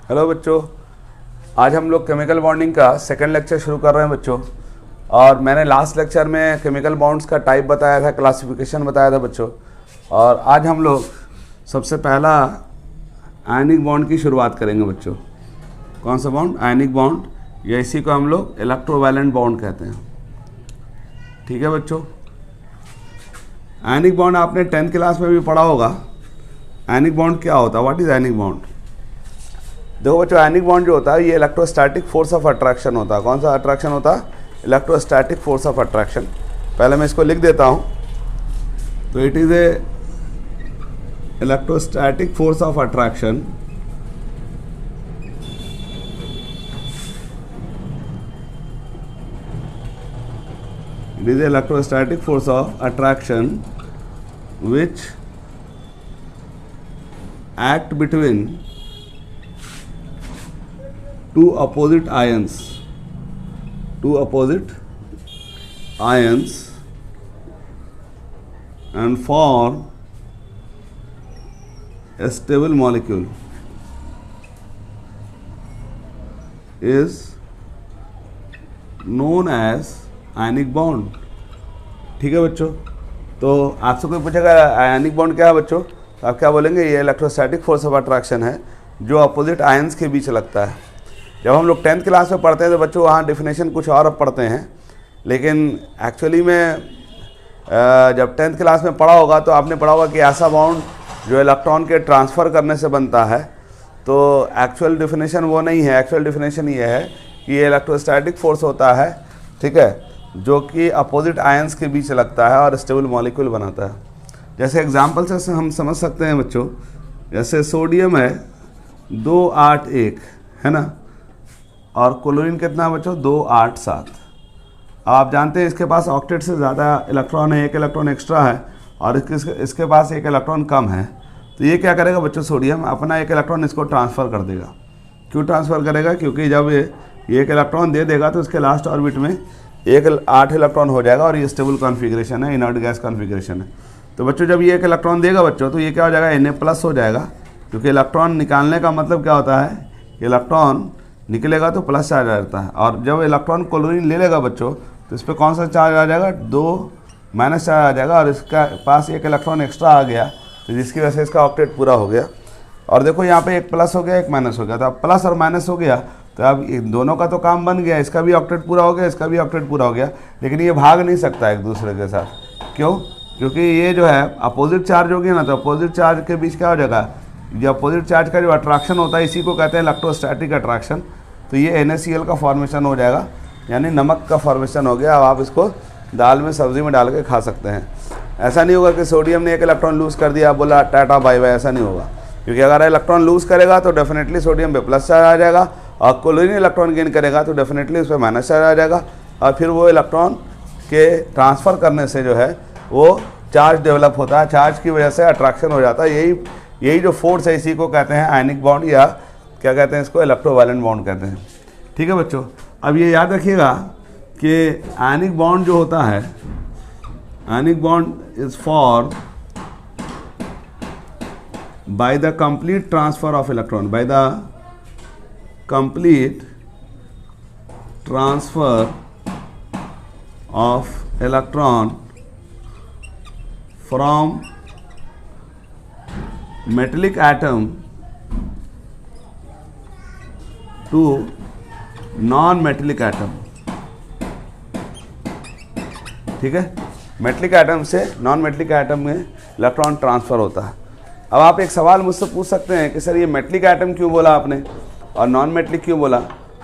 Hello बच्चों, आज हम लोग केमिकल बॉन्डिंग का सेकंड लेक्चर शुरू कर रहे हैं बच्चों। और मैंने लास्ट लेक्चर में केमिकल बॉन्ड्स का टाइप बताया था, क्लासिफिकेशन बताया था बच्चों। और आज हम लोग सबसे पहला आयनिक बॉन्ड की शुरुआत करेंगे बच्चों। कौन सा बॉन्ड? आयनिक बॉन्ड, या इसी को हम लोग इलेक्ट्रोवैलेंट बॉन्ड कहते हैं। ठीक है बच्चों, आयनिक बॉन्ड आपने 10th क्लास में भी पढ़ा होगा। आयनिक बॉन्ड क्या होता है? What is ionic bond? देखो बच्चों, आयनिक बॉन्ड जो होता है ये इलेक्ट्रोस्टैटिक फोर्स ऑफ अट्रैक्शन होता है। कौन सा अट्रैक्शन होता है? Electrostatic force of attraction. पहले मैं इसको लिख देता हूँ। तो it is a electrostatic force of attraction it is electrostatic force of attraction which act between two opposite ions and form a stable molecule is known as ionic bond. ठीक है बच्चों, तो आपसे कोई पूछेगा आयनिक बॉन्ड क्या है बच्चों, तो आप क्या बोलेंगे? ये इलेक्ट्रोस्टैटिक फोर्स ऑफ अट्रैक्शन है जो अपोजिट आयंस के बीच लगता है। जब हम लोग 10th क्लास में पढ़ते हैं तो बच्चों वहाँ डेफिनेशन कुछ और पढ़ते हैं, लेकिन एक्चुअली में जब 10th क्लास में पढ़ा होगा तो आपने पढ़ा होगा कि ऐसा बॉन्ड जो इलेक्ट्रॉन के ट्रांसफ़र करने से बनता है। तो एक्चुअल डेफिनेशन वो नहीं है। एक्चुअल डेफिनेशन ये है कि ये इलेक्ट्रोस्टैटिक फोर्स होता है, ठीक है, जो कि अपोजिट आयंस के बीच लगता है और स्टेबल मॉलिक्यूल बनाता है। जैसे एग्जांपल से हम समझ सकते हैं बच्चों, जैसे सोडियम है 281 है ना, और क्लोरीन कितना बच्चों? 287। आप जानते हैं इसके पास ऑक्टेट से ज़्यादा इलेक्ट्रॉन है, एक इलेक्ट्रॉन एक्स्ट्रा है, और इसके पास एक इलेक्ट्रॉन कम है। तो ये क्या करेगा बच्चों? सोडियम अपना एक इलेक्ट्रॉन इसको ट्रांसफ़र कर देगा। क्यों ट्रांसफ़र करेगा? क्योंकि जब ये एक इलेक्ट्रॉन दे देगा तो इसके लास्ट ऑर्बिट में 8 इलेक्ट्रॉन हो जाएगा, और ये स्टेबल कॉन्फ़िगरेशन है, इनर्ट गैस कॉन्फ़िगरेशन है। तो बच्चों जब ये एक इलेक्ट्रॉन देगा बच्चों तो ये क्या हो जाएगा? Na+ हो जाएगा, क्योंकि इलेक्ट्रॉन निकालने का मतलब क्या होता है? इलेक्ट्रॉन निकलेगा तो प्लस चार्ज आ जाता है। और जब इलेक्ट्रॉन क्लोरीन ले लेगा बच्चों तो इस पर कौन सा चार्ज आ जाएगा? 2 माइनस चार्ज आ जाएगा, और इसका पास एक इलेक्ट्रॉन एक्स्ट्रा आ गया, तो जिसकी वजह से इसका ऑक्टेट पूरा हो गया। और देखो यहाँ पे एक प्लस हो गया, एक माइनस हो गया। तो अब प्लस और माइनस हो गया तो अब इन दोनों का तो काम बन गया, इसका भी ऑक्टेट पूरा हो गया, इसका भी ऑक्टेट पूरा हो गया। लेकिन ये भाग नहीं सकता एक दूसरे के साथ। क्यों? क्योंकि ये जो है अपोजिट चार्ज हो गया ना, तो अपोजिट चार्ज के बीच क्या हो जाएगा? जो अपोजिट चार्ज का जो अट्रैक्शन होता है इसी को कहते हैं इलेक्ट्रोस्टैटिक अट्रैक्शन। तो ये NaCl का फॉर्मेशन हो जाएगा, यानी नमक का फॉर्मेशन हो गया। अब आप इसको दाल में सब्ज़ी में डाल के खा सकते हैं। ऐसा नहीं होगा कि सोडियम ने एक इलेक्ट्रॉन लूज़ कर दिया, बोला टाटा बाय बाय, ऐसा नहीं होगा। क्योंकि अगर इलेक्ट्रॉन लूज़ करेगा तो डेफिनेटली सोडियम पे प्लस चार्ज आ जाएगा, और क्लोरीन इलेक्ट्रॉन गेन करेगा तो डेफिनेटली उस पर माइनस चार्ज आ जाएगा, और फिर वो इलेक्ट्रॉन के ट्रांसफ़र करने से जो है वो चार्ज डेवलप होता है। चार्ज की वजह से अट्रैक्शन हो जाता है। यही जो फोर्स है इसी को कहते हैं आयनिक बॉन्ड, या क्या कहते हैं इसको? इलेक्ट्रोवैलेंट बॉन्ड कहते हैं। ठीक है बच्चों, अब ये याद रखिएगा कि आयनिक बॉन्ड जो होता है, ionic bond is form by the complete transfer of electron, by the complete transfer of electron from metallic atom to non-metallic atom। ठीक है, मेटलिक एटम से नॉन मेटलिक एटम में इलेक्ट्रॉन ट्रांसफ़र होता है। अब आप एक सवाल मुझसे पूछ सकते हैं कि सर ये मेटलिक एटम क्यों बोला आपने और नॉन मेटलिक क्यों बोला?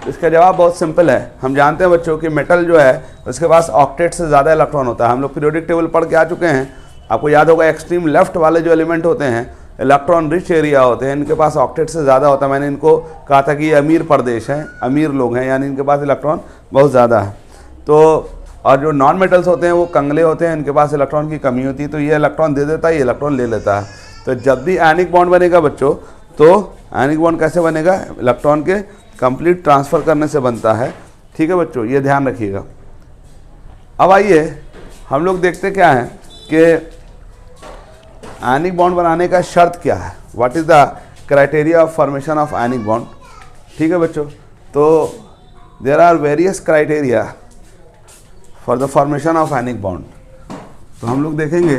इसका जवाब बहुत सिंपल है। हम जानते हैं बच्चों कि मेटल जो है उसके पास ऑक्टेट से ज़्यादा इलेक्ट्रॉन होता है। हम लोग पीरियोडिक टेबल पढ़ के आ चुके हैं। आपको याद होगा एक्सट्रीम लेफ्ट वाले जो एलिमेंट होते हैं इलेक्ट्रॉन रिच एरिया होते हैं, इनके पास ऑक्टेट से ज़्यादा होता है। मैंने इनको कहा था कि ये अमीर प्रदेश हैं, अमीर लोग हैं, यानी इनके पास इलेक्ट्रॉन बहुत ज़्यादा है। तो और जो नॉन मेटल्स होते हैं वो कंगले होते हैं, इनके पास इलेक्ट्रॉन की कमी होती है। तो ये इलेक्ट्रॉन दे देता है, ये इलेक्ट्रॉन ले लेता है। तो जब भी आयनिक बॉन्ड बनेगा बच्चों, तो आयनिक बॉन्ड कैसे बनेगा? इलेक्ट्रॉन के कंप्लीट ट्रांसफ़र करने से बनता है। ठीक है बच्चों, ये ध्यान रखिएगा। अब आइए हम लोग देखते क्या है कि आयनिक बॉन्ड बनाने का शर्त क्या है। What is the criteria of formation of ionic bond. ठीक है बच्चों। तो there are various criteria for the formation of ionic bond. तो हम लोग देखेंगे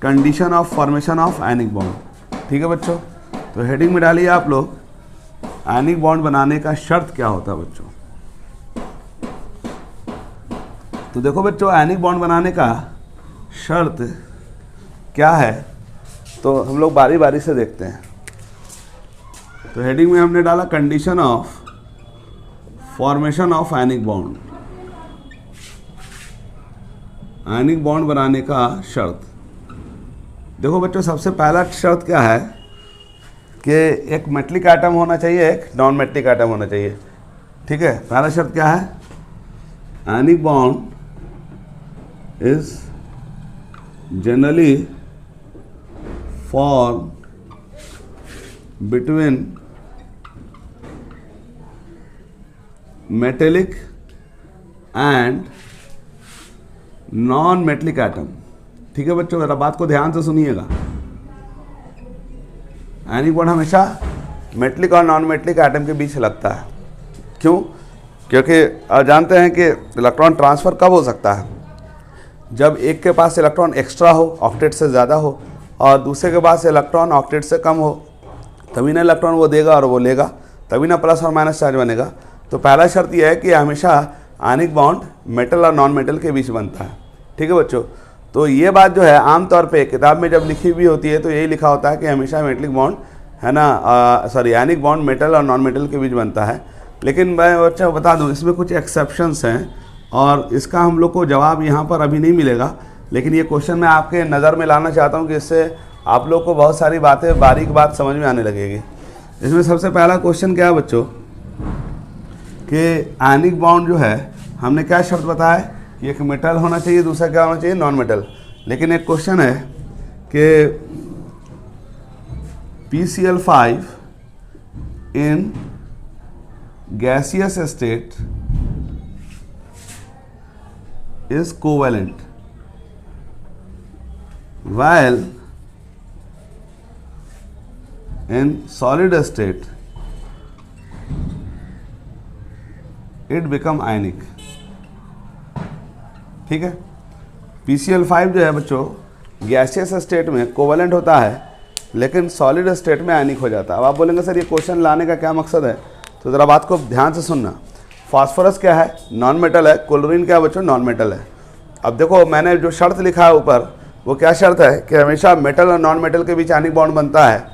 condition of formation of ionic bond, ठीक है बच्चों। तो हेडिंग में डालिए आप लोग आयनिक बॉन्ड बनाने का शर्त क्या होता है बच्चों। तो देखो बच्चों, आयनिक बॉन्ड बनाने का शर्त क्या है, तो हम लोग बारी बारी से देखते हैं। तो हेडिंग में हमने डाला condition of formation of ionic bond, ionic bond बनाने का शर्त। देखो बच्चों, सबसे पहला शर्त क्या है कि एक मेटलिक आइटम होना चाहिए, एक नॉन मेटलिक आइटम होना चाहिए, ठीक है। पहला शर्त क्या है, ionic bond is generally form between metallic and non metallic atom, ठीक है बच्चों। मेरा बात को ध्यान से सुनिएगा। आयनिक बॉन्ड हमेशा मेटलिक और नॉन मेटलिक एटम के बीच लगता है। क्यों? क्योंकि आप जानते हैं कि इलेक्ट्रॉन ट्रांसफ़र कब हो सकता है, जब एक के पास इलेक्ट्रॉन एक्स्ट्रा हो, ऑक्टेट से ज़्यादा हो, और दूसरे के पास इलेक्ट्रॉन ऑक्टेट से कम हो, तभी ना इलेक्ट्रॉन वो देगा और वो लेगा, तभी ना प्लस और माइनस चार्ज बनेगा। तो पहला शर्त यह है कि हमेशा आयनिक बॉन्ड मेटल और नॉन मेटल के बीच बनता है, ठीक है बच्चों। तो ये बात जो है आमतौर पे किताब में जब लिखी हुई होती है तो यही लिखा होता है कि हमेशा मेटलिक बॉन्ड है ना, आयनिक बॉन्ड मेटल और नॉन मेटल के बीच बनता है। लेकिन मैं बच्चा बता दूं, इसमें कुछ एक्सेप्शंस हैं और इसका हम लोग को जवाब यहाँ पर अभी नहीं मिलेगा, लेकिन ये क्वेश्चन मैं आपके नज़र में लाना चाहता हूँ कि इससे आप लोग को बहुत सारी बातें बारीक बात समझ में आने लगेगी। इसमें सबसे पहला क्वेश्चन क्या है बच्चों कि आयनिक बॉन्ड जो है, हमने क्या शर्त बताया कि एक मेटल होना चाहिए, दूसरा क्या होना चाहिए, नॉन मेटल। लेकिन एक क्वेश्चन है कि PCl5 in gaseous state is covalent while in solid state it become ionic, ठीक है। PCl5 जो है बच्चों गैसियस स्टेट में कोवेलेंट होता है, लेकिन सॉलिड स्टेट में आयनिक हो जाता है। अब आप बोलेंगे सर ये क्वेश्चन लाने का क्या मकसद है, तो ज़रा बात को ध्यान से सुनना। फास्फोरस क्या है, नॉन मेटल है, क्लोरीन क्या है बच्चों, नॉन मेटल है। अब देखो मैंने जो शर्त लिखा है ऊपर, वो क्या शर्त है कि हमेशा मेटल और नॉन मेटल के बीच आयनिक बॉन्ड बनता है।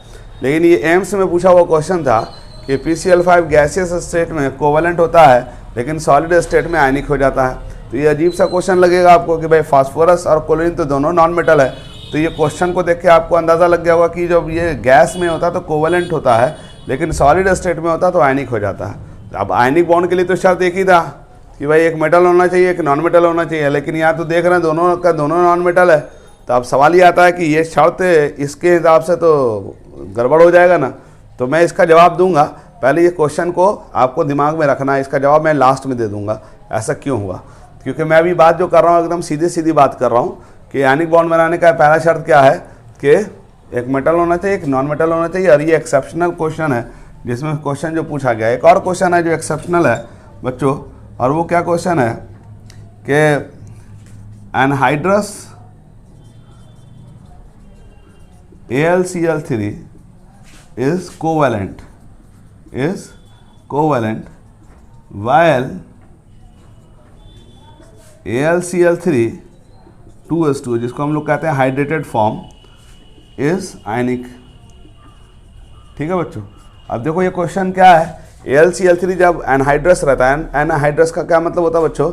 लेकिन ये एम्स में पूछा हुआ क्वेश्चन था कि PCl5 गैसियस स्टेट में कोवेलेंट होता है, लेकिन सॉलिड स्टेट में आयनिक हो जाता है। तो ये अजीब सा क्वेश्चन लगेगा आपको कि भाई फास्फोरस और क्लोरीन तो दोनों नॉन मेटल है। तो ये क्वेश्चन को देख के आपको अंदाज़ा लग गया होगा कि जब ये गैस में होता है तो कोवेलेंट होता है, लेकिन सॉलिड स्टेट में होता है तो आयनिक हो जाता है। अब आयनिक बॉन्ड के लिए तो शर्त एक ही था कि भाई एक मेटल होना चाहिए, एक नॉन मेटल होना चाहिए, लेकिन यहाँ तो देख रहे हैं दोनों का दोनों नॉन मेटल है। तो अब सवाल ये आता है कि ये शर्त इसके हिसाब से तो गड़बड़ हो जाएगा ना। तो मैं इसका जवाब दूंगा, पहले ये क्वेश्चन को आपको दिमाग में रखना है, इसका जवाब मैं लास्ट में दे दूंगा। ऐसा क्यों हुआ? क्योंकि मैं अभी बात जो कर रहा हूँ एकदम सीधी सीधी बात कर रहा हूँ कि आयनिक बॉन्ड बनाने का पहला शर्त क्या है कि एक मेटल होना चाहिए, एक नॉन मेटल होना चाहिए। और ये एक्सेप्शनल क्वेश्चन है जिसमें क्वेश्चन जो पूछा गया। एक और क्वेश्चन है जो एक्सेप्शनल है बच्चों, और वो क्या क्वेश्चन है कि anhydrous AlCl3 is covalent while AlCl3 2s2 जिसको हम लोग कहते हैं हाइड्रेटेड फॉर्म इज आयनिक, ठीक है बच्चों। अब देखो ये क्वेश्चन क्या है, AlCl3 जब एनहाइड्रस रहता है, एनहाइड्रस का क्या मतलब होता है बच्चों,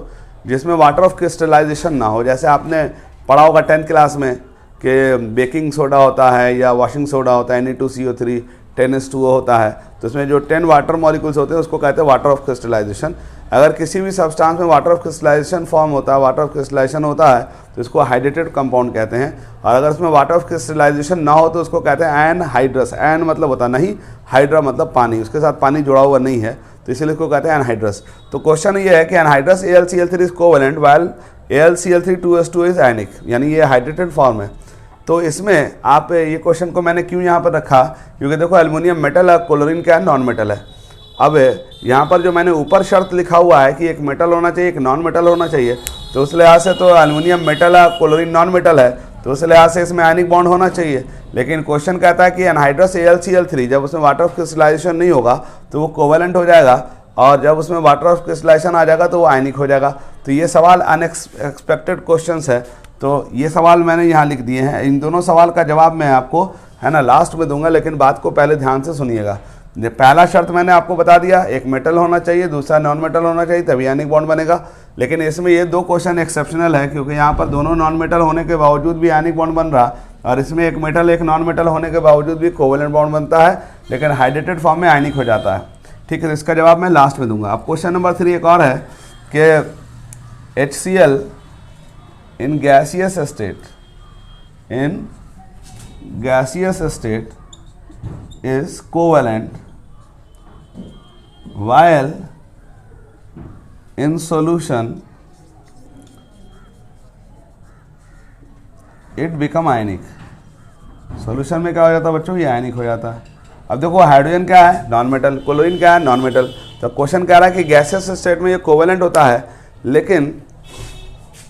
जिसमें वाटर ऑफ क्रिस्टलाइजेशन ना हो। जैसे आपने पढ़ा होगा 10th क्लास में कि बेकिंग सोडा होता है या वॉशिंग सोडा होता है, Na2CO3 10H2O होता है, तो इसमें जो 10 वाटर मॉलिक्यूल्स होते हैं उसको कहते हैं वाटर ऑफ क्रिस्टलाइजेशन। अगर किसी भी सब्सटेंस में वाटर ऑफ क्रिस्टलाइजेशन फॉर्म होता है, वाटर ऑफ क्रिस्टलाइजेशन होता है, तो इसको हाइड्रेटेड कंपाउंड कहते हैं। और अगर इसमें वाटर ऑफ क्रिस्टलाइजेशन ना हो तो उसको कहते हैं एनहाइड्रस। एन मतलब होता नहीं, हाइड्रा मतलब पानी, उसके साथ पानी जुड़ा हुआ नहीं है, तो इसीलिए इसको कहते हैं एनहाइड्रस। तो क्वेश्चन ये है कि anhydrous AlCl3 is covalent while AlCl3 2s2 is आयनिक, यानी ये हाइड्रेटेड फॉर्म है। तो इसमें आप ये क्वेश्चन को मैंने क्यों यहाँ पर रखा, क्योंकि देखो एल्युमिनियम मेटल है, क्लोरीन क्या है, नॉन मेटल है। अब यहाँ पर जो मैंने ऊपर शर्त लिखा हुआ है कि एक मेटल होना चाहिए, एक नॉन मेटल होना चाहिए, तो उस लिहाज से तो एल्युमिनियम मेटल है, क्लोरीन नॉन मेटल है, तो उस लिहाज से इसमें आयनिक बॉन्ड होना चाहिए। लेकिन क्वेश्चन कहता है कि एनहाइड्रस AlCl3 जब उसमें वाटर ऑफ क्रिस्टलाइजेशन नहीं होगा तो वो कोवेलेंट हो जाएगा, और जब उसमें वाटर ऑफ क्रिस्टलाइजेशन आ जाएगा तो वो आयनिक हो जाएगा। तो ये सवाल अनएक्सपेक्टेड क्वेश्चंस है, तो ये सवाल मैंने यहाँ लिख दिए हैं। इन दोनों सवाल का जवाब मैं आपको है ना लास्ट में दूंगा, लेकिन बात को पहले ध्यान से सुनिएगा। ये पहला शर्त मैंने आपको बता दिया, एक मेटल होना चाहिए, दूसरा नॉन मेटल होना चाहिए, तभी आयनिक बॉन्ड बनेगा। लेकिन इसमें ये दो क्वेश्चन एक्सेप्शनल है, क्योंकि यहाँ पर दोनों नॉन मेटल होने के बावजूद भी आयनिक बॉन्ड बन रहा, और इसमें एक मेटल एक नॉन मेटल होने के बावजूद भी कोवेलेंट बॉन्ड बनता है, लेकिन हाइड्रेटेड फॉर्म में आयनिक हो जाता है। ठीक है, इसका जवाब मैं लास्ट में दूंगा। अब क्वेश्चन नंबर 3 एक और है कि HCl in gaseous state is covalent while in solution it become ionic. Solution में क्या हो जाता है बच्चों, ये आयनिक हो जाता है। अब देखो हाइड्रोजन क्या है, नॉन मेटल, क्लोरीन क्या है, नॉन मेटल। तो क्वेश्चन कह रहा है कि गैसियस स्टेट में ये कोवेलेंट होता है, लेकिन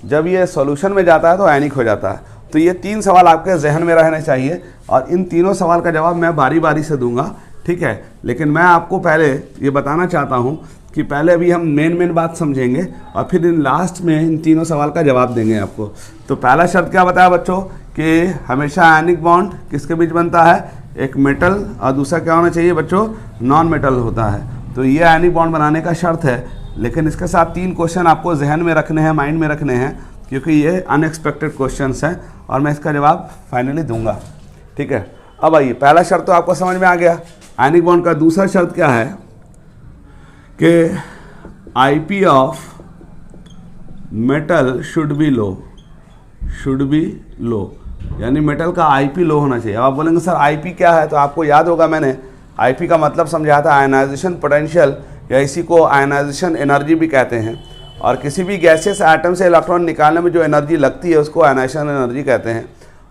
जब ये सॉल्यूशन में जाता है तो आयनिक हो जाता है। तो ये 3 सवाल आपके जहन में रहने चाहिए, और इन तीनों सवाल का जवाब मैं बारी बारी से दूंगा। ठीक है, लेकिन मैं आपको पहले ये बताना चाहता हूँ कि पहले अभी हम मेन बात समझेंगे, और फिर इन लास्ट में इन तीनों सवाल का जवाब देंगे आपको। तो पहला शर्त क्या बताया बच्चों कि हमेशा आयनिक बॉन्ड किसके बीच बनता है, एक मेटल, और दूसरा क्या होना चाहिए बच्चों, नॉन मेटल होता है। तो ये आयनिक बॉन्ड बनाने का शर्त है, लेकिन इसके साथ 3 क्वेश्चन आपको जहन में रखने हैं, माइंड में रखने हैं, क्योंकि ये अनएक्सपेक्टेड क्वेश्चंस हैं, और मैं इसका जवाब फाइनली दूंगा। ठीक है, अब आइए, पहला शर्त तो आपको समझ में आ गया। आयनिक बॉन्ड का दूसरा शर्त क्या है कि IP of metal should be low, यानी मेटल का IP लो होना चाहिए। अब आप बोलेंगे सर IP क्या है, तो आपको याद होगा मैंने IP का मतलब समझाया था, आयनाइजेशन पोटेंशियल, या इसी को आयनाइजेशन एनर्जी भी कहते हैं। और किसी भी गैसियस एटम से इलेक्ट्रॉन निकालने में जो एनर्जी लगती है उसको आयनाइजेशन एनर्जी कहते हैं।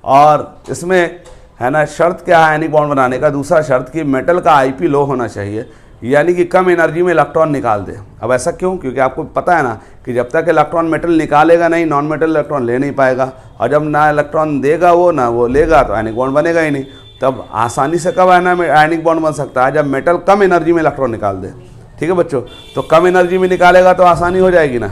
और इसमें है ना शर्त क्या है आयनिक बॉन्ड बनाने का, दूसरा शर्त कि मेटल का IP लो होना चाहिए, यानी कि कम एनर्जी में इलेक्ट्रॉन निकाल दे। अब ऐसा क्यों, क्योंकि आपको पता है ना कि जब तक इलेक्ट्रॉन मेटल निकालेगा नहीं, नॉन मेटल इलेक्ट्रॉन ले नहीं पाएगा, और जब ना इलेक्ट्रॉन देगा वो ना वो लेगा, तो आयनिक बॉन्ड बनेगा ही नहीं। तब आसानी से कब आयनिक बॉन्ड बन सकता है, जब मेटल कम एनर्जी में इलेक्ट्रॉन निकाल दे। ठीक है बच्चों, तो कम एनर्जी में निकालेगा तो आसानी हो जाएगी ना,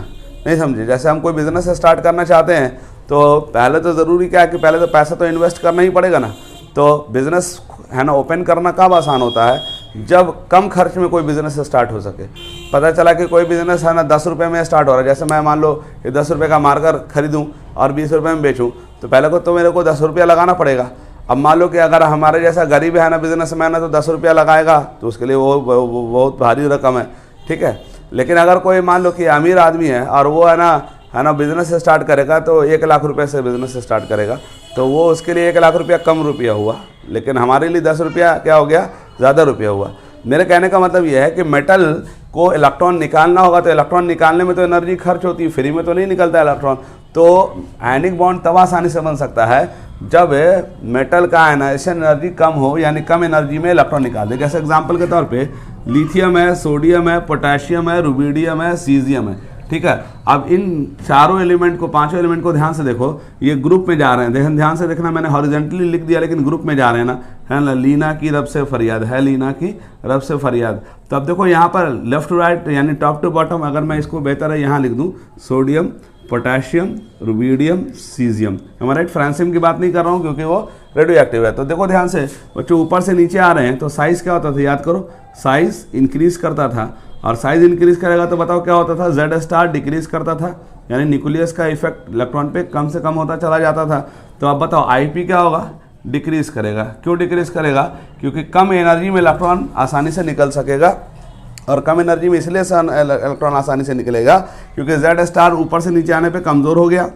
नहीं समझे। जैसे हम कोई बिजनेस स्टार्ट करना चाहते हैं, तो पहले तो ज़रूरी क्या है कि पहले तो पैसा तो इन्वेस्ट करना ही पड़ेगा ना। तो बिज़नेस है ना ओपन करना कब आसान होता है, जब कम खर्च में कोई बिज़नेस स्टार्ट हो सके। पता चला कि कोई बिज़नेस है ना 10 रुपये में स्टार्ट हो रहा है, जैसे मैं मान लो कि 10 रुपये का मार्कर खरीदूं और 20 रुपये में बेचूं, तो पहले तो मेरे को 10 रुपया लगाना पड़ेगा। अब मान लो कि अगर हमारे जैसा गरीब है ना बिजनेसमैन है, तो 10 रुपया लगाएगा तो उसके लिए वो बहुत भारी रकम है। ठीक है, लेकिन अगर कोई मान लो कि अमीर आदमी है और वो है ना बिज़नेस स्टार्ट करेगा, तो 1 लाख रुपये से बिज़नेस स्टार्ट करेगा, तो वो उसके लिए 1 लाख रुपया कम रुपया हुआ, लेकिन हमारे लिए 10 रुपया क्या हो गया, ज़्यादा रुपया हुआ। मेरे कहने का मतलब यह है कि मेटल को इलेक्ट्रॉन निकालना होगा, तो इलेक्ट्रॉन निकालने में तो एनर्जी खर्च होती है, फ्री में तो नहीं निकलता इलेक्ट्रॉन। तो आयनिक बॉन्ड तब आसानी से बन सकता है जब मेटल का आयनाइजेशन एनर्जी कम हो, यानी कम एनर्जी में इलेक्ट्रॉन निकाल दे। जैसे एग्जांपल के तौर पे लिथियम है, सोडियम है, पोटेशियम है, रुबिडियम है, सीजियम है। ठीक है, अब इन चारों एलिमेंट को, 5 एलिमेंट को ध्यान से देखो, ये ग्रुप में जा रहे हैं। ध्यान से देखना, मैंने हॉरिजॉन्टली लिख दिया लेकिन ग्रुप में जा रहे हैं ना, है ना। लीना की रब से फरियाद है, लीना की रब से फरियाद। तो अब देखो यहाँ पर लेफ्ट टू राइट यानी टॉप टू बॉटम, अगर मैं इसको बेहतर है यहाँ लिख दूँ, सोडियम, पोटेशियम, रुबिडियम, सीजियम। हमारा राइट, फ्रांसियम की बात नहीं कर रहा हूँ क्योंकि वो रेडियो एक्टिव है। तो देखो ध्यान से बच्चों, ऊपर से नीचे आ रहे हैं, तो साइज़ क्या होता था, याद करो, साइज़ इंक्रीज करता था, और साइज इंक्रीज करेगा तो बताओ क्या होता था, जेड स्टार डिक्रीज करता था, यानी न्यूक्लियस का इफेक्ट इलेक्ट्रॉन पे कम से कम होता चला जाता था। तो अब बताओ IP क्या होगा, डिक्रीज करेगा। क्यों डिक्रीज करेगा, क्योंकि कम एनर्जी में इलेक्ट्रॉन आसानी से निकल सकेगा, और कम एनर्जी में इसलिए इलेक्ट्रॉन आसानी से निकलेगा क्योंकि जेड स्टार ऊपर से नीचे आने पर कमज़ोर हो गया,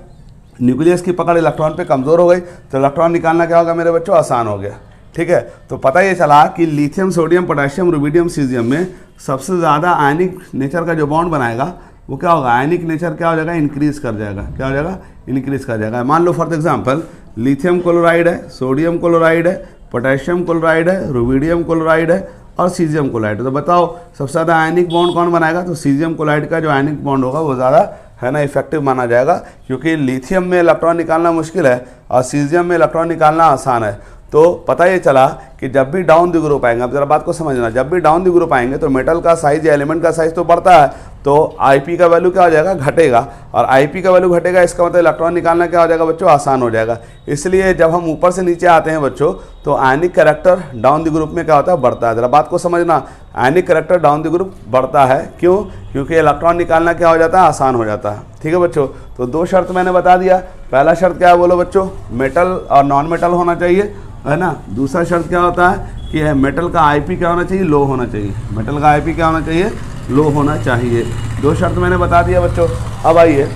न्यूक्लियस की पकड़ इलेक्ट्रॉन पे कमज़ोर हो गई, तो इलेक्ट्रॉन निकालना क्या होगा मेरे बच्चों, आसान हो गया। ठीक है, तो पता ये चला कि lithium, sodium, potassium, rubidium, caesium में सबसे ज़्यादा आयनिक नेचर का जो बॉन्ड बनाएगा वो क्या होगा, आयनिक नेचर क्या हो जाएगा, इंक्रीज कर जाएगा। क्या हो जाएगा, इंक्रीज कर जाएगा। मान लो फॉर एग्जांपल लिथियम क्लोराइड है, सोडियम क्लोराइड है, पोटेशियम क्लोराइड है, रुबिडियम क्लोराइड है, और सीजियम क्लोराइड। तो बताओ सबसे ज़्यादा आयनिक बॉन्ड कौन बनाएगा? तो सीजियम क्लोराइड का जो आयनिक बॉन्ड होगा वो ज़्यादा है ना इफेक्टिव माना जाएगा, क्योंकि लिथियम में इलेक्ट्रॉन निकालना मुश्किल है और सीजियम में इलेक्ट्रॉन निकालना आसान है। तो पता ये चला कि जब भी डाउन द ग्रुप आएंगे, अब जरा बात को समझना, जब भी डाउन द ग्रुप आएंगे तो मेटल का साइज या एलिमेंट का साइज तो बढ़ता है, तो आईपी का वैल्यू क्या हो जाएगा? घटेगा। और आईपी का वैल्यू घटेगा, इसका मतलब इलेक्ट्रॉन निकालना क्या हो जाएगा बच्चों? आसान हो जाएगा। इसलिए जब हम ऊपर से नीचे आते हैं बच्चों, तो आयनिक कैरेक्टर डाउन द ग्रुप में क्या होता है? बढ़ता है। जरा बात को समझना, आयनिक कैरेक्टर डाउन द ग्रुप बढ़ता है, क्यों? क्योंकि इलेक्ट्रॉन निकालना क्या हो जाता है? आसान हो जाता है। ठीक है बच्चों, तो दो शर्त मैंने बता दिया। पहला शर्त क्या है बोलो बच्चों? मेटल और नॉन मेटल होना चाहिए, है ना। दूसरा शर्त क्या होता है कि मेटल का आईपी क्या होना चाहिए? लो होना चाहिए। मेटल का आईपी क्या होना चाहिए? लो होना चाहिए। दो शर्त मैंने बता दिया बच्चों। अब आइए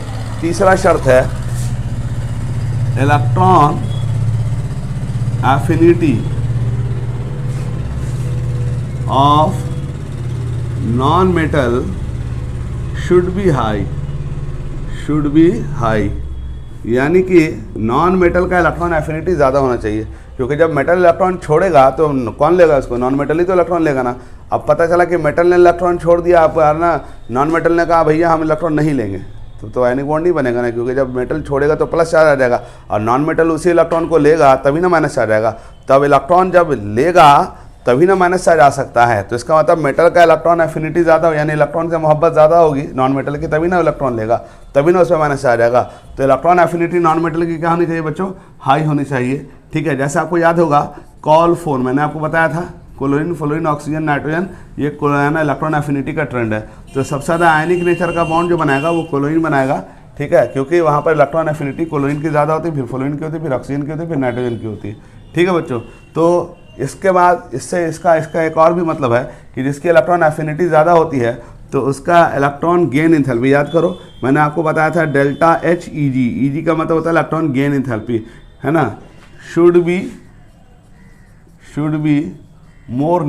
तीसरा शर्त है electron affinity of non metal should be high. Should be high यानी कि नॉन मेटल का इलेक्ट्रॉन एफिनिटी ज़्यादा होना चाहिए, क्योंकि जब मेटल इलेक्ट्रॉन छोड़ेगा तो कौन लेगा उसको? नॉन मेटल ही तो इलेक्ट्रॉन लेगा ना। अब पता चला कि मेटल ने इलेक्ट्रॉन छोड़ दिया, आप ना नॉन मेटल ने कहा भैया हम इलेक्ट्रॉन नहीं लेंगे, तो आयनिक बॉन्ड नहीं बनेगा ना, क्योंकि जब मेटल छोड़ेगा तो प्लस चार्ज आ जाएगा और नॉन मेटल उसी इलेक्ट्रॉन को लेगा तभी ना माइनस चार्ज आएगा। तब इलेक्ट्रॉन जब लेगा तभी ना माइनस चार्ज आ सकता है। तो इसका मतलब मेटल का इलेक्ट्रॉन एफिनिटी ज़्यादा हो, यानी इलेक्ट्रॉन से मोहब्बत ज़्यादा होगी नॉन मेटल की, तभी ना इलेक्ट्रॉन लेगा, तभी ना उसमें माइनस चार्ज आएगा। तो इलेक्ट्रॉन एफिनिटी नॉन मेटल की क्या होनी चाहिए बच्चों? हाई होनी चाहिए। ठीक है, जैसे आपको याद होगा कॉल 4 मैंने आपको बताया था, क्लोरीन, फ्लोरीन, ऑक्सीजन, नाइट्रोजन, ये इलेक्ट्रॉन एफिनिटी का ट्रेंड है। तो सबसे ज़्यादा आयनिक नेचर का बॉन्ड जो बनाएगा वो क्लोरीन बनाएगा। ठीक है, क्योंकि वहाँ पर इलेक्ट्रॉन एफिनिटी क्लोरीन की ज़्यादा होती है, फिर फ्लोरीन की होती है, फिर ऑक्सीजन की होती है, फिर नाइट्रोजन की होती है। ठीक है बच्चों, तो इसके बाद इससे इसका एक और भी मतलब है कि जिसकी इलेक्ट्रॉन एफिनिटी ज़्यादा होती है तो उसका इलेक्ट्रॉन गेन एंथैल्पी, याद करो मैंने आपको बताया था डेल्टा एच ई जी। ई जी का मतलब होता है इलेक्ट्रॉन गेन एंथैल्पी, है ना। Should be more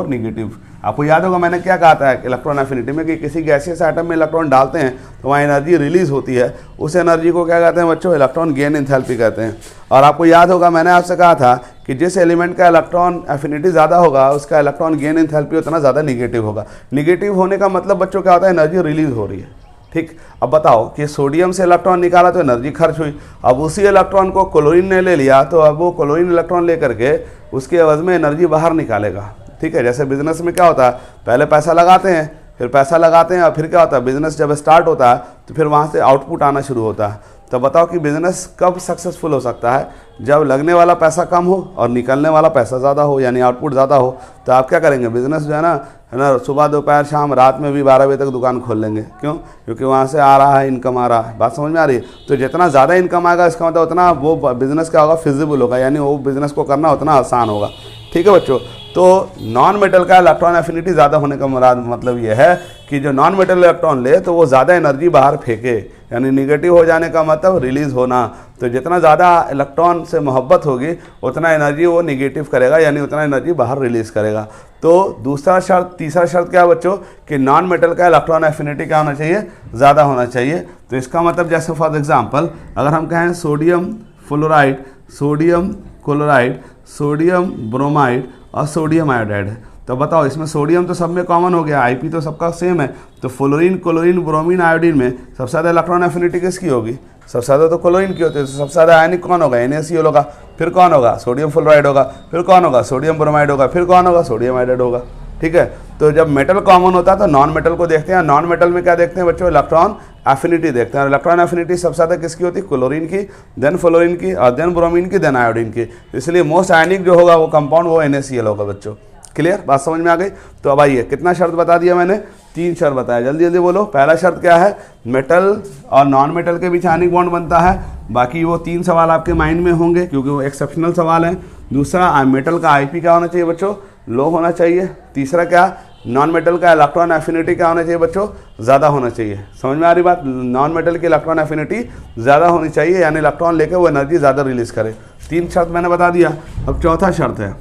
negative. आपको याद होगा मैंने क्या कहा था इलेक्ट्रॉन एफिनिटी में कि किसी गैसियस आइटम में इलेक्ट्रॉन डालते हैं तो वहाँ एनर्जी रिलीज होती है, उस एनर्जी को क्या कहते हैं बच्चों? इलेक्ट्रॉन गेन एंथैल्पी कहते हैं। और आपको याद होगा मैंने आपसे कहा था कि जिस एलिमेंट का इलेक्ट्रॉन एफिनिटी ज़्यादा होगा उसका इलेक्ट्रॉन गेन एंथैल्पी उतना ज़्यादा निगेटिव होगा। निगेटिव होने का मतलब बच्चों क्या होता है? एनर्जी रिलीज हो रही है। ठीक, अब बताओ कि सोडियम से इलेक्ट्रॉन निकाला तो एनर्जी खर्च हुई, अब उसी इलेक्ट्रॉन को क्लोरीन ने ले लिया तो अब वो क्लोरीन इलेक्ट्रॉन लेकर के उसके एवज में एनर्जी बाहर निकालेगा। ठीक है, जैसे बिजनेस में क्या होता है, पहले पैसा लगाते हैं, फिर पैसा लगाते हैं और फिर क्या होता है, बिजनेस जब स्टार्ट होता है तो फिर वहाँ से आउटपुट आना शुरू होता है। तो बताओ कि बिजनेस कब सक्सेसफुल हो सकता है? जब लगने वाला पैसा कम हो और निकलने वाला पैसा ज़्यादा हो, यानी आउटपुट ज़्यादा हो। तो आप क्या करेंगे? बिजनेस जो है ना सुबह दोपहर शाम रात में भी 12 बजे तक दुकान खोल लेंगे। क्यों? क्योंकि वहाँ से आ रहा है, इनकम आ रहा है। बात समझ में आ रही है? तो जितना ज़्यादा इनकम आएगा इसका मतलब उतना वो बिज़नेस क्या होगा? फिजिबल होगा, यानी वो बिज़नेस को करना उतना आसान होगा। ठीक है बच्चों, तो नॉन मेटल का इलेक्ट्रॉन एफिनिटी ज़्यादा होने का मतलब ये है कि जो नॉन मेटल इलेक्ट्रॉन ले तो वो ज़्यादा एनर्जी बाहर फेंके, यानी निगेटिव हो जाने का मतलब रिलीज़ होना। तो जितना ज़्यादा इलेक्ट्रॉन से मोहब्बत होगी उतना एनर्जी वो निगेटिव करेगा, यानी उतना एनर्जी बाहर रिलीज़ करेगा। तो तीसरा शर्त क्या है बच्चों? कि नॉन मेटल का इलेक्ट्रॉन एफिनिटी क्या होना चाहिए? ज़्यादा होना चाहिए। तो इसका मतलब जैसे फॉर एग्जांपल अगर हम कहें sodium fluoride, sodium chloride, sodium bromide और सोडियम आयोडाइड है, तो बताओ इसमें सोडियम तो सब में कॉमन हो गया, आईपी तो सबका सेम है। तो फ्लोरीन, क्लोरीन, ब्रोमीन, आयोडीन में सबसे ज़्यादा इलेक्ट्रॉन एफिनिटी किसकी होगी? सबसे ज़्यादा तो क्लोरीन की होती है। तो सबसे ज़्यादा आयनिक कौन होगा? NaCl होगा। फिर कौन होगा? सोडियम फ्लोराइड होगा। फिर कौन होगा? सोडियम ब्रोमाइड होगा। फिर कौन होगा? सोडियम आयोडाइड होगा। ठीक है, तो जब मेटल कॉमन होता है तो नॉन मेटल को देखते हैं। नॉन मेटल में क्या देखते हैं बच्चों? इलेक्ट्रॉन एफिनिटी देखते हैं। और इलेक्ट्रॉन एफिनिटी सबसे ज़्यादा किसकी होती है? क्लोरीन की, देन फ्लोरीन की, और देन ब्रोमीन की, देन आयोडीन की। इसलिए मोस्ट आयनिक जो होगा वो कंपाउंड वो NaCl होगा बच्चों। क्लियर? बात समझ में आ गई? तो अब आइए, कितना शर्त बता दिया मैंने? 3 शर्त बताया। जल्दी जल्दी बोलो। पहला शर्त क्या है? मेटल और नॉन मेटल के बीच आयनिक बॉन्ड बनता है। बाकी वो 3 सवाल आपके माइंड में होंगे क्योंकि वो एक्सेप्शनल सवाल हैं। दूसरा, मेटल का आईपी क्या होना चाहिए बच्चों? लो होना चाहिए। तीसरा क्या? नॉन मेटल का इलेक्ट्रॉन एफिनिटी क्या होना चाहिए बच्चों? ज़्यादा होना चाहिए। समझ में आ रही बात? नॉन मेटल की इलेक्ट्रॉन एफिनिटी ज़्यादा होनी चाहिए, यानी इलेक्ट्रॉन लेके वो एनर्जी ज़्यादा रिलीज़ करे। 3 शर्त मैंने बता दिया। अब चौथा शर्त है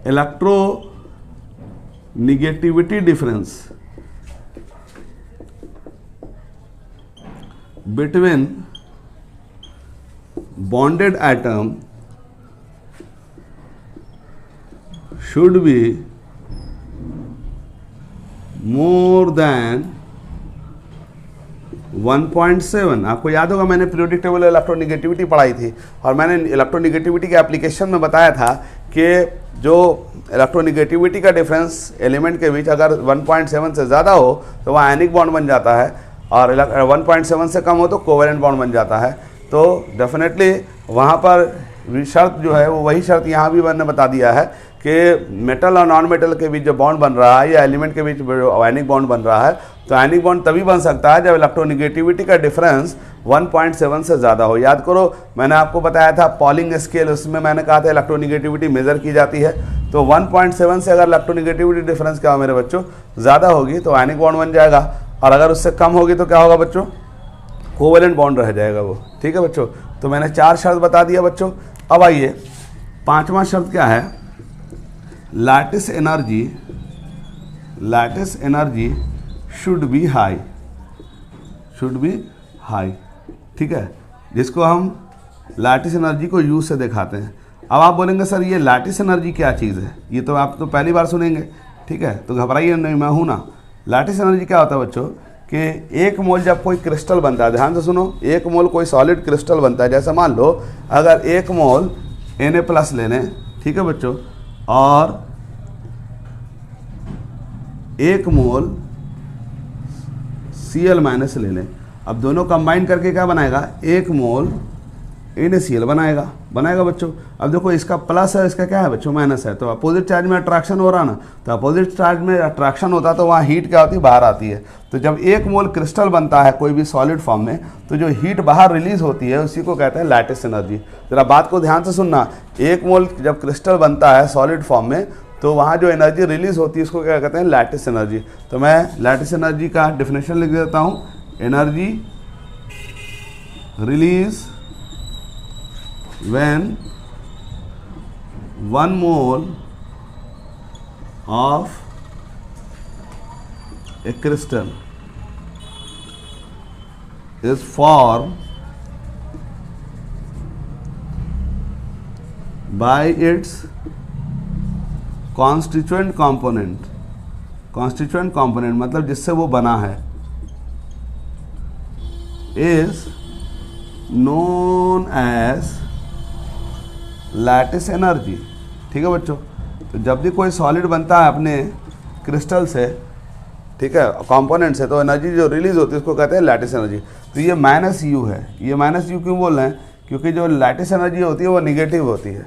electro negativity difference between bonded atom should be more than 1.7। आपको याद होगा मैंने पीरियोडिक टेबल इलेक्ट्रोनेगेटिविटी पढ़ाई थी और मैंने इलेक्ट्रोनेगेटिविटी के एप्लीकेशन में बताया था कि जो इलेक्ट्रोनेगेटिविटी का डिफरेंस एलिमेंट के बीच अगर 1.7 से ज़्यादा हो तो वह आयनिक बॉन्ड बन जाता है और 1.7 से कम हो तो कोवेलेंट बॉन्ड बन जाता है। तो डेफिनेटली वहाँ पर शर्त जो है वो वही शर्त यहाँ भी मैंने बता दिया है कि मेटल और नॉन मेटल के बीच जो बॉन्ड बन रहा है या एलिमेंट के बीच आयनिक बॉन्ड बन रहा है तो आयनिक बॉन्ड तभी बन सकता है जब इलेक्ट्रोनेगेटिविटी का डिफरेंस 1.7 से ज़्यादा हो। याद करो मैंने आपको बताया था पॉलिंग स्केल, उसमें मैंने कहा था इलेक्ट्रोनेगेटिविटी मेज़र की जाती है। तो 1.7 से अगर इलेक्ट्रोनेगेटिविटी डिफरेंस क्या हो मेरे बच्चों, ज़्यादा होगी तो आयनिक बॉन्ड बन जाएगा और अगर उससे कम होगी तो क्या होगा बच्चों, कोवेलेंट बॉन्ड रह जाएगा वो। ठीक है बच्चों, तो मैंने 4 शर्त बता दिया बच्चों। अब आइए 5वां शर्त क्या है, lattice energy should be high, ठीक है, जिसको हम लैटिस एनर्जी को यू से दिखाते हैं। अब आप बोलेंगे सर ये लैटिस एनर्जी क्या चीज़ है, ये तो आप तो पहली बार सुनेंगे, ठीक है, तो घबराइए नहीं, मैं हूँ ना। लैटिस एनर्जी क्या होता है बच्चों कि 1 मोल जब कोई क्रिस्टल बनता है, ध्यान से सुनो, 1 मोल कोई सॉलिड क्रिस्टल बनता है, जैसे मान लो अगर 1 मोल Na+ ले लें, ठीक है बच्चों, और 1 मोल Cl- ले लें, अब दोनों कंबाइन करके क्या बनाएगा, 1 मोल NaCl बनाएगा बच्चों। अब देखो इसका प्लस है, इसका क्या है बच्चों, माइनस है, तो अपोजिट चार्ज में अट्रैक्शन हो रहा ना, तो अपोजिट चार्ज में अट्रैक्शन होता है तो वहाँ हीट क्या होती है, बाहर आती है। तो जब 1 मोल क्रिस्टल बनता है कोई भी सॉलिड फॉर्म में तो जो हीट बाहर रिलीज होती है उसी को कहते हैं लैटिस एनर्जी। जरा बात को ध्यान से सुनना, 1 मोल जब क्रिस्टल बनता है सॉलिड फॉर्म में तो वहाँ जो एनर्जी रिलीज होती है उसको क्या कहते हैं, लैटिस एनर्जी। तो मैं लैटिस एनर्जी का डिफिनेशन लिख देता हूँ, energy release when 1 mole of a crystal is formed by its constituent component मतलब जिससे वो बना है, is known as lattice energy. ठीक है बच्चों, तो जब भी कोई सॉलिड बनता है अपने क्रिस्टल से, ठीक है, कंपोनेंट से, तो एनर्जी जो रिलीज होती है उसको कहते हैं लैटिस एनर्जी। तो ये -U है, ये -U क्यों बोल रहे हैं, क्योंकि जो लैटिस एनर्जी होती है वो निगेटिव होती है।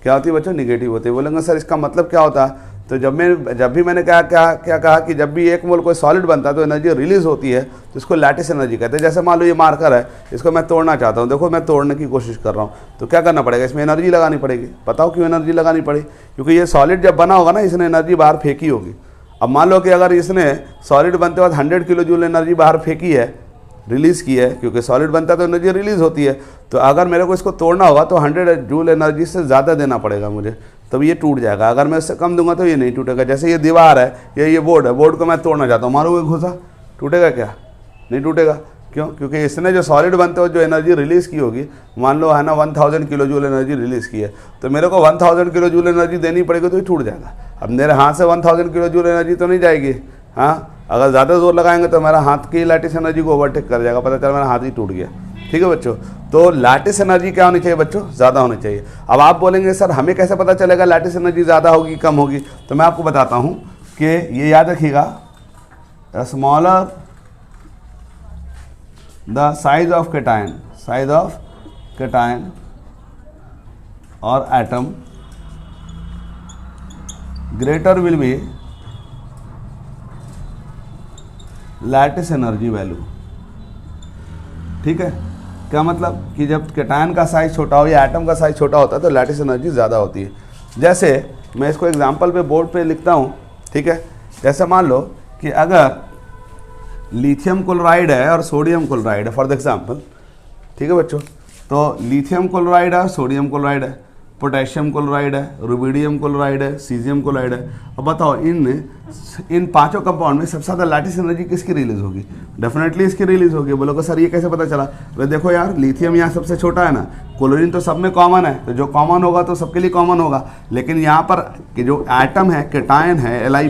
क्या होती है बच्चों, निगेटिव होती है। बोलेंगे सर इसका मतलब क्या होता है, तो जब भी मैंने क्या कहा कि जब भी 1 मोल कोई सॉलिड बनता है तो एनर्जी रिलीज होती है तो इसको लैटिस एनर्जी कहते हैं। जैसे मान लो ये मार्कर है, इसको मैं तोड़ना चाहता हूँ, देखो मैं तोड़ने की कोशिश कर रहा हूँ, तो क्या करना पड़ेगा, इसमें एनर्जी लगानी पड़ेगी। बताओ क्यों एनर्जी लगानी पड़ी, क्योंकि ये सॉलिड जब बना होगा ना, इसने एनर्जी बाहर फेंकी होगी। अब मान लो कि अगर इसने सॉलिड बनते वक्त 100 किलो जूल एनर्जी बाहर फेंकी है, रिलीज़ की है, क्योंकि सॉलिड बनता है तो एनर्जी रिलीज़ होती है, तो अगर मेरे को इसको तोड़ना होगा तो 100 जूल एनर्जी से ज़्यादा देना पड़ेगा मुझे, तब ये टूट जाएगा। अगर मैं इससे कम दूंगा तो ये नहीं टूटेगा। जैसे ये दीवार है या ये बोर्ड है, बोर्ड को मैं तोड़ना चाहता हूँ, मारूंगा घुसा, टूटेगा क्या, नहीं टूटेगा। क्यों, क्योंकि इसने जो सॉलिड बनते हो जो एनर्जी रिलीज़ की होगी, मान लो है ना 1000 किलो जूल एनर्जी रिलीज़ की है, तो मेरे को 1000 किलो जूल एनर्जी देनी पड़ेगी तो ये टूट जाएगा। अब मेरे हाथ से 1000 किलो जूल एनर्जी तो नहीं जाएगी, हाँ, अगर ज़्यादा जोर लगाएंगे तो मेरा हाथ की लैटिस एनर्जी को ओवरटेक कर जाएगा, पता चला मेरा हाथ ही टूट गया। ठीक है बच्चों, तो लैटिस एनर्जी क्या होनी चाहिए बच्चों, ज़्यादा होनी चाहिए। अब आप बोलेंगे सर हमें कैसे पता चलेगा लैटिस एनर्जी ज़्यादा होगी कम होगी, तो मैं आपको बताता हूँ कि ये याद रखिएगा, smaller the size of cation और atom, greater will be lattice energy value. ठीक है, क्या मतलब कि जब कैटायन का साइज छोटा हो या एटम का साइज छोटा होता है तो लैटिस एनर्जी ज़्यादा होती है। जैसे मैं इसको एग्जांपल पे बोर्ड पे लिखता हूँ, ठीक है, जैसे मान लो कि अगर लिथियम क्लोराइड है और सोडियम क्लोराइड है फॉर द एग्जांपल, ठीक है बच्चों, तो लिथियम क्लोराइड है और सोडियम क्लोराइड है, पोटेशियम क्लोराइड है, रुबिडियम क्लोराइड है, सीजियम क्लोराइड है। अब बताओ इन पांचों कंपाउंड में सबसे ज़्यादा लैटिस एनर्जी किसकी रिलीज होगी? डेफिनेटली इसकी रिलीज होगी। बोलोगे सर ये कैसे पता चला? वे देखो यार, लिथियम यहाँ सबसे छोटा है ना, क्लोरीन तो सब में कॉमन है, तो जो कॉमन होगा तो सबके लिए कॉमन होगा। लेकिन यहाँ पर कि जो एटम है, केटायन है Li+,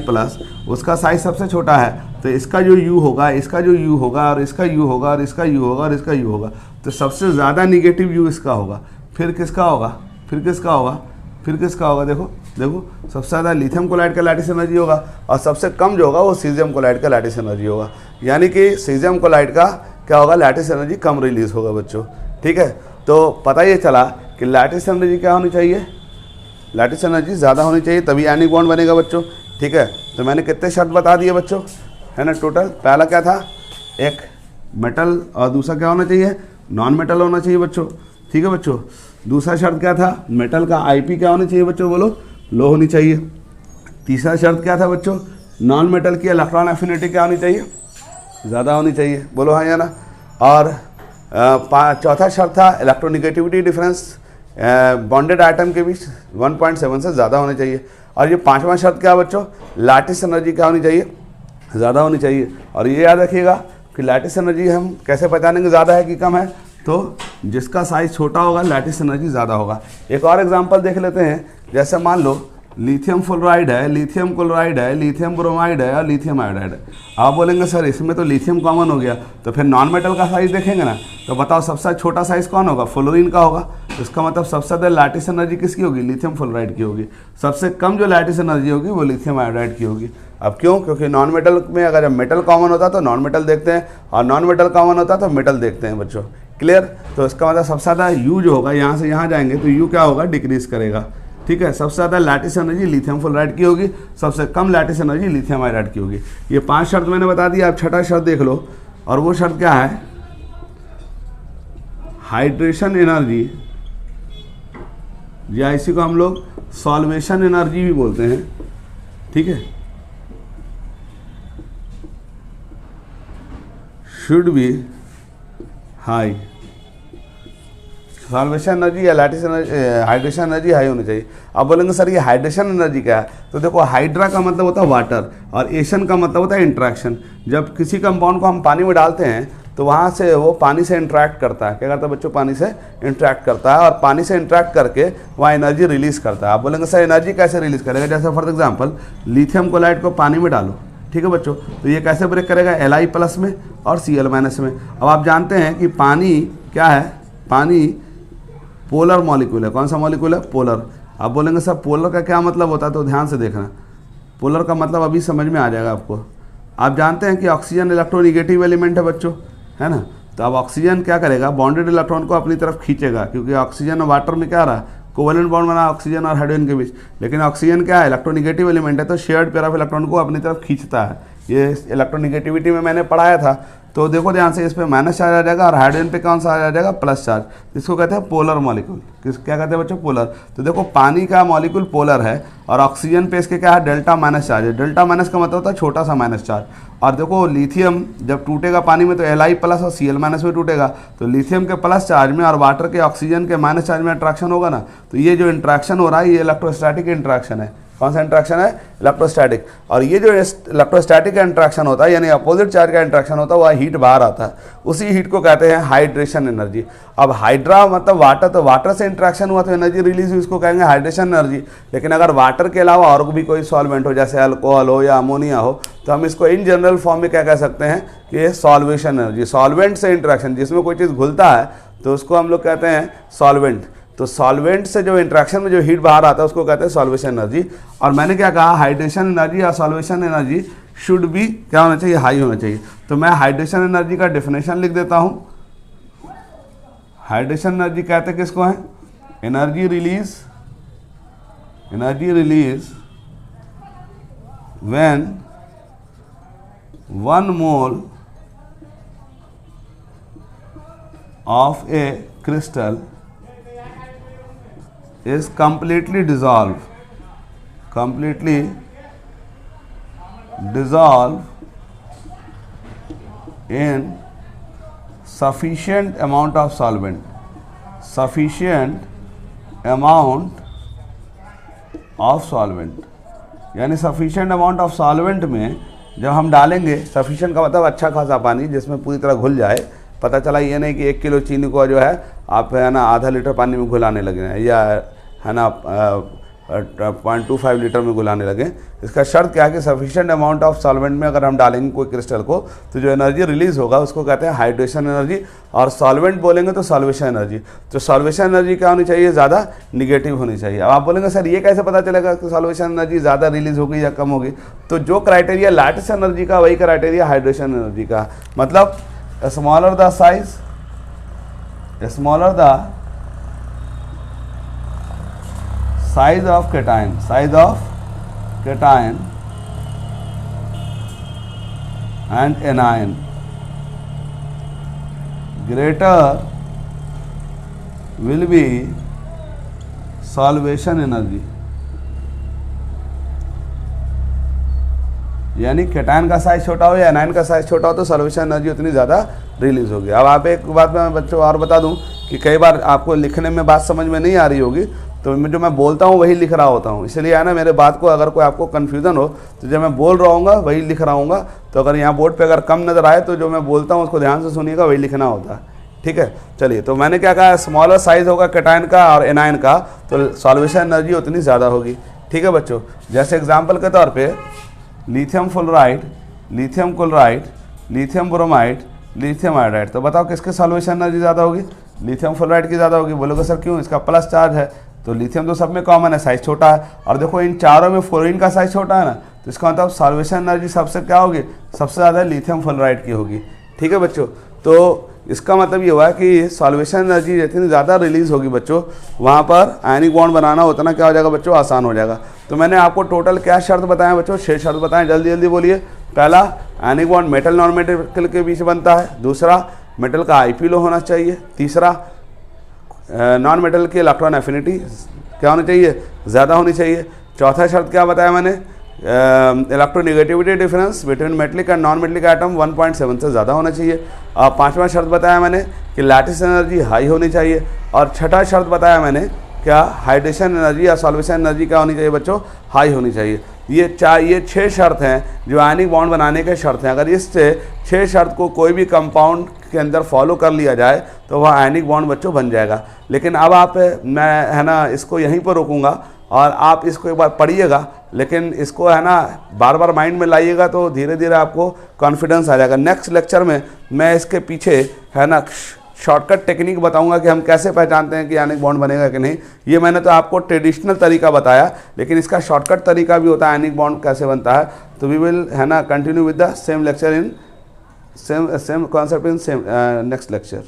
उसका साइज सबसे छोटा है, तो इसका जो U होगा, इसका जो U होगा, और इसका U होगा, और इसका U होगा, और इसका U होगा, तो सबसे ज़्यादा निगेटिव U इसका होगा। फिर किसका होगा? फिर किसका होगा? फिर किसका होगा? देखो सबसे ज़्यादा लिथियम क्लोराइड का लैटिस एनर्जी होगा, और सबसे कम जो होगा वो सीजियम क्लोराइड का लैटिस एनर्जी होगा। यानी कि सीजियम क्लोराइड का क्या होगा? लैटिस एनर्जी कम रिलीज होगा बच्चों। ठीक है, तो पता ये चला कि लैटिस एनर्जी क्या होनी चाहिए? लैटिस एनर्जी ज़्यादा होनी चाहिए, तभी आयनिक बॉन्ड बनेगा बच्चों। ठीक है, तो मैंने कितने शर्त बता दिए बच्चों, है ना? टोटल पहला क्या था? एक मेटल, और दूसरा क्या होना चाहिए? नॉन मेटल होना चाहिए बच्चों। ठीक है बच्चों, दूसरा शर्त क्या था? मेटल का IP क्या होनी चाहिए बच्चों? बोलो, लो होनी चाहिए। तीसरा शर्त क्या था बच्चों? नॉन मेटल की इलेक्ट्रॉन एफिनिटी क्या होनी चाहिए? ज़्यादा होनी चाहिए। बोलो हाँ या ना? और चौथा शर्त था इलेक्ट्रोनिगेटिविटी डिफरेंस बॉन्डेड आइटम के बीच 1.7 से ज़्यादा होने चाहिए। और ये पांचवा शर्त क्या बच्चों? लैटिस एनर्जी क्या होनी चाहिए? ज़्यादा होनी चाहिए। और ये याद रखिएगा कि लैटिस एनर्जी हम कैसे पहचानेंगे ज़्यादा है कि कम है? तो जिसका साइज छोटा होगा लैटिस एनर्जी ज़्यादा होगा। एक और एग्जांपल देख लेते हैं। जैसे मान लो लिथियम फ्लोराइड है, लिथियम क्लोराइड है, लिथियम ब्रोमाइड है और लिथियम आयोडाइड है। आप बोलेंगे सर इसमें तो लिथियम कॉमन हो गया, तो फिर नॉन मेटल का साइज देखेंगे ना, तो बताओ सबसे छोटा साइज कौन होगा? फ्लोरीन का होगा। इसका मतलब सबसे ज़्यादा लैटिस एनर्जी किसकी होगी? लिथियम फ्लोराइड की होगी। सबसे कम जो लैटिस एनर्जी होगी वो लिथियम आयोडाइड की होगी। अब क्यों? क्योंकि नॉन मेटल में अगर मेटल कॉमन होता तो नॉन मेटल देखते हैं, और नॉन मेटल कॉमन होता तो मेटल देखते हैं बच्चों। क्लियर? तो इसका मतलब सबसे ज़्यादा U जो होगा, यहाँ से यहाँ जाएंगे तो U क्या होगा? डिक्रीज करेगा। ठीक है, सबसे ज़्यादा लैटिस एनर्जी लिथियम फ्लोराइड की होगी, सबसे कम लैटिस एनर्जी लिथियम आयोडाइड की होगी। ये 5 शर्त मैंने बता दी। आप छठा शर्त देख लो, और वो शर्त क्या है? हाइड्रेशन एनर्जी, या इसी को हम लोग सॉल्वेशन एनर्जी भी बोलते हैं। ठीक है, should be high. Solvation energy या lattice energy, hydration energy high होनी चाहिए। आप बोलेंगे सर ये हाइड्रेशन एनर्जी क्या है? तो देखो, हाइड्रा का मतलब होता है वाटर, और एशन का मतलब होता है इंट्रैक्शन। जब किसी कंपाउंड को हम पानी में डालते हैं तो वहाँ से वो पानी से इंट्रैक्ट करता है। क्या करता है बच्चों? पानी से इंट्रैक्ट करता है, और पानी से इंट्रैक्ट करके वहाँ एनर्जी रिलीज़ करता है। आप बोलेंगे सर एनर्जी कैसे रिलीज़ करेगा? जैसे फॉर एग्जाम्पल लिथियम क्लोराइड को पानी में डालो, ठीक है बच्चों, तो ये कैसे ब्रेक करेगा? Li+ में और Cl- में। अब आप जानते हैं कि पानी क्या है? पानी पोलर मॉलिक्यूल है। कौन सा मॉलिक्यूल है? पोलर। आप बोलेंगे सर पोलर का क्या मतलब होता है? तो ध्यान से देखना, पोलर का मतलब अभी समझ में आ जाएगा आपको। आप जानते हैं कि ऑक्सीजन इलेक्ट्रोनिगेटिव एलिमेंट है बच्चों, है ना? तो अब ऑक्सीजन क्या करेगा? बॉन्डेड इलेक्ट्रॉन को अपनी तरफ खींचेगा, क्योंकि ऑक्सीजन और वाटर में क्या रहा? कोवेलेंट बॉन्ड बना ऑक्सीजन और हाइड्रोजन के बीच। लेकिन ऑक्सीजन क्या है? इलेक्ट्रोनिगेटिव एलिमेंट है, तो शेयर्ड पेयर ऑफ इलेक्ट्रॉन को अपनी तरफ खींचता है। ये इलेक्ट्रोनिगेटिविटी में मैंने पढ़ाया था। तो देखो ध्यान से, इस पे माइनस चार्ज आ जाएगा, और हाइड्रोजन पे कौन सा आ जाएगा? Plus charge. इसको कहते हैं पोलर मॉलिक्यूल। क्या कहते हैं बच्चों? पोलर। तो देखो पानी का मॉलिक्यूल पोलर है, और ऑक्सीजन पे इसके क्या है? डेल्टा माइनस चार्ज है। डेल्टा माइनस का मतलब होता है छोटा सा माइनस चार्ज। और देखो लिथियम जब टूटेगा पानी में तो Li+ और Cl- में टूटेगा, तो लिथियम के प्लस चार्ज में और वाटर के ऑक्सीजन के माइनस चार्ज में इंट्रैक्शन होगा ना, तो ये जो इंट्रैक्शन हो रहा है ये इलेक्ट्रोस्टैटिक इंट्रैक्शन है। कौन सा इंट्रैक्शन है? इलेक्ट्रोस्टैटिक। और ये जो इलेक्ट्रोस्टैटिक का इंट्रैक्शन होता है, यानी अपोजिट चार्ज का इंट्रैक्शन होता है, वह हीट बाहर आता है। उसी हीट को कहते हैं हाइड्रेशन एनर्जी। अब हाइड्रा मतलब वाटर, तो वाटर से इंट्रैक्शन हुआ तो एनर्जी रिलीज हुई, इसको कहेंगे हाइड्रेशन एनर्जी। लेकिन अगर वाटर के अलावा और भी कोई सॉल्वेंट हो, जैसे अल्कोहल हो या अमोनिया हो, तो हम इसको इन जनरल फॉर्म में क्या कह सकते हैं कि ये सॉल्वेशन एनर्जी। सॉल्वेंट से इंट्रैक्शन, जिसमें कोई चीज़ घुलता है तो उसको हम लोग कहते हैं सॉल्वेंट। तो सॉल्वेंट से जो इंट्रैक्शन में जो हीट बाहर आता है उसको कहते हैं सॉल्वेशन एनर्जी। और मैंने क्या कहा? हाइड्रेशन एनर्जी या सॉल्वेशन एनर्जी शुड भी क्या होना चाहिए? हाई होना चाहिए। तो मैं हाइड्रेशन एनर्जी का डेफिनेशन लिख देता हूँ। हाइड्रेशन एनर्जी कहते हैं किसको है? Energy release when 1 mole of A crystal is completely dissolve in sufficient amount of solvent amount of solvent, यानी सफिशिएंट अमाउंट ऑफ सॉल्वेंट में जब हम डालेंगे, सफिशिएंट का मतलब अच्छा खासा पानी जिसमें पूरी तरह घुल जाए। पता चला ये नहीं कि 1 किलो चीनी को जो है आप है ना आधा लीटर पानी में घुलाने लगे या है ना 0.25 लीटर में घुलाने लगे। इसका शर्त क्या है कि सफिशिएंट अमाउंट ऑफ सॉल्वेंट में अगर हम डालेंगे कोई क्रिस्टल को तो जो एनर्जी रिलीज होगा उसको कहते हैं हाइड्रेशन एनर्जी, और सॉल्वेंट बोलेंगे तो सॉल्वेशन एनर्जी। तो सॉल्वेशन एनर्जी क्या होनी चाहिए? ज़्यादा निगेटिव होनी चाहिए। अब आप बोलेंगे सर ये कैसे पता चलेगा कि सॉल्वेशन एनर्जी ज़्यादा रिलीज होगी या कम होगी? तो जो क्राइटेरिया लैटिस एनर्जी का वही क्राइटेरिया हाइड्रेशन एनर्जी का। मतलब smaller the size, smaller the size of cation and anion, greater will be solvation energy। यानी केटायन का साइज छोटा हो या एनायन का साइज छोटा हो तो सॉल्वेशन एनर्जी उतनी ज़्यादा रिलीज होगी। अब आप एक बात मैं बच्चों और बता दूं कि कई बार आपको लिखने में बात समझ में नहीं आ रही होगी, तो जो मैं बोलता हूँ वही लिख रहा होता हूँ, इसलिए है ना मेरे बात को अगर कोई आपको कन्फ्यूज़न हो तो जब मैं बोल रहा हूँगा वही लिख रहा हूँगा। तो अगर यहाँ बोर्ड पे अगर कम नज़र आए तो जो मैं बोलता हूँ उसको ध्यान से सुनिएगा, वही लिखना होता है। ठीक है, चलिए। तो मैंने क्या कहा, स्मॉलर साइज होगा केटायन का और एनायन का तो सॉल्वेशन एनर्जी उतनी ज़्यादा होगी। ठीक है बच्चों, जैसे एग्जाम्पल के तौर पर lithium fluoride, lithium chloride, lithium bromide, lithium iodide. तो बताओ किसके सॉल्वेशन एनर्जी ज़्यादा होगी? लिथियम फ्लोराइड की ज़्यादा होगी। बोलोगे सर क्यों? इसका प्लस चार्ज है, तो लिथियम तो सब में कॉमन है, साइज छोटा है। और देखो इन चारों में फ्लोरीन का साइज छोटा है ना, तो इसका मतलब सॉल्वेशन एनर्जी सबसे क्या होगी? सबसे ज़्यादा लिथियम फ्लोराइड की होगी। ठीक है बच्चों, तो इसका मतलब ये हुआ कि सॉल्वेशन एनर्जी जितनी ज़्यादा रिलीज़ होगी बच्चों, वहाँ पर आयनिक बॉन्ड बनाना उतना क्या हो जाएगा बच्चों? आसान हो जाएगा। तो मैंने आपको टोटल क्या शर्त बताया बच्चों? 6 शर्त बताएं, जल्दी जल्दी बोलिए। पहला, ionic bond metal non metal के बीच बनता है। दूसरा, मेटल का IP लो होना चाहिए। तीसरा, नॉन मेटल की इलेक्ट्रॉन एफिनिटी क्या होनी चाहिए? ज़्यादा होनी चाहिए। चौथा शर्त क्या बताया मैंने? Electronegativity difference between metallic and non metallic item 1.7 से ज़्यादा होना चाहिए। और पांचवा शर्त बताया मैंने कि लैटिस एनर्जी हाई होनी चाहिए। और छठा शर्त बताया मैंने क्या? हाइड्रेशन एनर्जी या सॉल्वेशन एनर्जी क्या होनी चाहिए बच्चों? हाई होनी चाहिए। ये 6 शर्त हैं जो आयनिक बॉन्ड बनाने के शर्त हैं। अगर इस 6 शर्त को कोई भी कंपाउंड के अंदर फॉलो कर लिया जाए तो वह आयनिक बॉन्ड बच्चों बन जाएगा। लेकिन अब मैं है ना इसको यहीं पर रोकूंगा और आप इसको एक बार पढ़िएगा, लेकिन इसको है ना बार बार माइंड में लाइएगा तो धीरे धीरे आपको कॉन्फिडेंस आ जाएगा। नेक्स्ट लेक्चर में मैं इसके पीछे है ना शॉर्टकट टेक्निक बताऊंगा कि हम कैसे पहचानते हैं कि आयनिक बॉन्ड बनेगा कि नहीं। ये मैंने तो आपको ट्रेडिशनल तरीका बताया, लेकिन इसका शॉर्टकट तरीका भी होता है आयनिक बॉन्ड कैसे बनता है। तो वी विल है ना continue with the same lecture in same concept in same next lecture.